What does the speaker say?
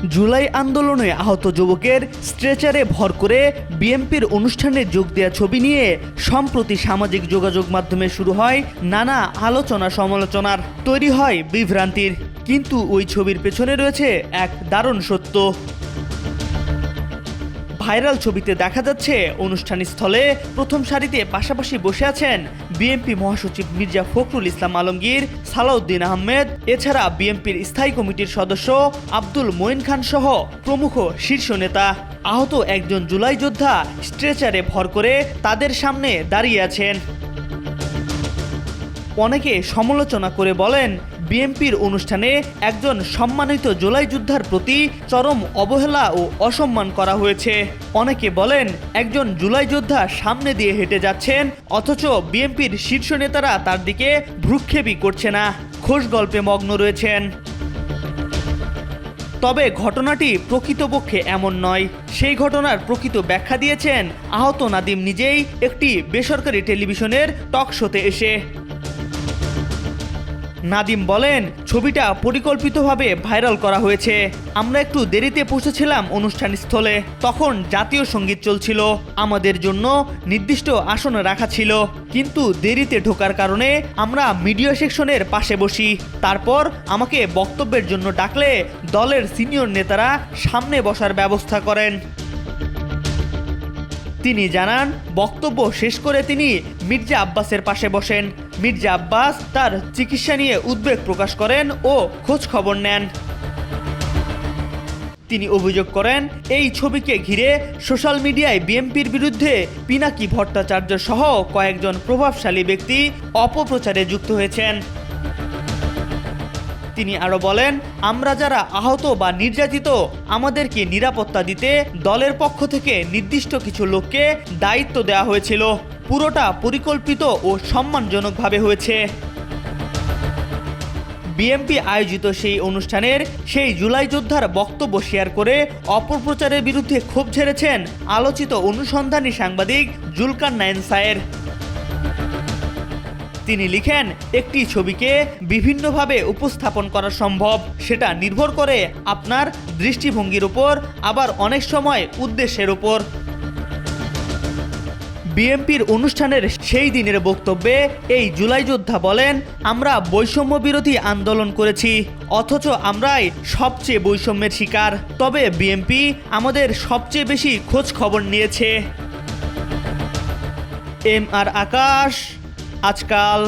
জুলাই আন্দোলনে আহত যুবকের স্ট্রেচারে ভর করে বিএনপির অনুষ্ঠানে যোগ দেওয়া ছবি নিয়ে সম্প্রতি সামাজিক যোগাযোগ মাধ্যমে শুরু হয় নানা আলোচনা সমালোচনার, তৈরি হয় বিভ্রান্তির। কিন্তু ওই ছবির পেছনে রয়েছে এক দারুণ সত্য। ভাইরাল ছবিতে দেখা যাচ্ছে অনুষ্ঠান স্থলে প্রথম সারিতে পাশাপাশি বসে আছেন বিএনপি মহাসচিব মির্জা ফখরুল ইসলাম আলমগীর, সালাউদ্দিন আহমেদ, এছাড়া বিএনপির স্থায়ী কমিটির সদস্য আব্দুল মঈন খান সহ প্রমুখ শীর্ষ নেতা। আহত একজন জুলাই যোদ্ধা স্ট্রেচারে ভর করে তাদের সামনে দাঁড়িয়ে আছেন। অনেকে সমালোচনা করে বলেন, বিএনপির অনুষ্ঠানে একজন সম্মানিত জুলাই যোদ্ধার প্রতি চরম অবহেলা ও অসম্মান করা হয়েছে। অনেকে বলেন, একজন জুলাই যোদ্ধা সামনে দিয়ে হেঁটে যাচ্ছেন, অথচ বিএনপির শীর্ষ নেতারা তার দিকে ভ্রুক্ষেপই করছে না, খোশ গল্পে মগ্ন রয়েছেন। তবে ঘটনাটি প্রকৃতপক্ষে এমন নয়। সেই ঘটনার প্রকৃত ব্যাখ্যা দিয়েছেন আহত নাদিম নিজেই একটি বেসরকারি টেলিভিশনের টক শোতে এসে। নাদিম বলেন, ছবিটা পরিকল্পিতভাবে ভাইরাল করা হয়েছে। আমরা একটু দেরিতে পৌঁছেছিলাম অনুষ্ঠান স্থলে, তখন জাতীয় সঙ্গীত চলছিল, আমাদের জন্য নির্দিষ্ট আসন রাখা ছিল, কিন্তু দেরিতে ঢোকার কারণে আমরা মিডিয়া সেকশনের পাশে বসি। তারপর আমাকে বক্তব্যের জন্য ডাকলে দলের সিনিয়র নেতারা সামনে বসার ব্যবস্থা করেন। তিনি জানান, বক্তব্য শেষ করে তিনি মির্জা আব্বাসের পাশে বসেন। মির্জা আব্বাস তার চিকিৎসা নিয়ে উদ্বেগ প্রকাশ করেন ও খোঁজ খবর নেন। তিনি অভিযোগ করেন, এই ছবিকে ঘিরে সোশ্যাল মিডিয়ায় বিএনপির বিরুদ্ধে পিনাকি ভট্টাচার্য সহ কয়েকজন প্রভাবশালী ব্যক্তি অপপ্রচারে যুক্ত হয়েছেন। তিনি আরো বলেন, আমরা যারা আহত বা নির্যাতিত, আমাদেরকে নিরাপত্তা দিতে দলের পক্ষ থেকে নির্দিষ্ট কিছু লোককে দায়িত্ব দেওয়া হয়েছিল। পুরোটা পরিকল্পিত ও সম্মানজনকভাবে হয়েছে। বিএনপি আয়োজিত সেই অনুষ্ঠানের সেই জুলাই যোদ্ধার বক্তব্য শেয়ার করে অপপ্রচারের বিরুদ্ধে ক্ষোভ ঝেড়েছেন আলোচিত অনুসন্ধানী সাংবাদিক জুলকারনাইন সায়ের। তিনি লিখেন, একটি ছবিকে বিভিন্নভাবে উপস্থাপন করা সম্ভব, সেটা নির্ভর করে আপনার দৃষ্টিভঙ্গির উপর, আবার অনেক সময় উদ্দেশ্যের উপর। বিএনপির অনুষ্ঠানের সেই দিনের বক্তব্যে এই জুলাই যোদ্ধা বলেন, আমরা বৈষম্য বিরোধী আন্দোলন করেছি, অথচ আমরাই সবচেয়ে বৈষম্যের শিকার। তবে বিএনপি আমাদের সবচেয়ে বেশি খোঁজ খবর নিয়েছে। এম আর আকাশ, আজকাল।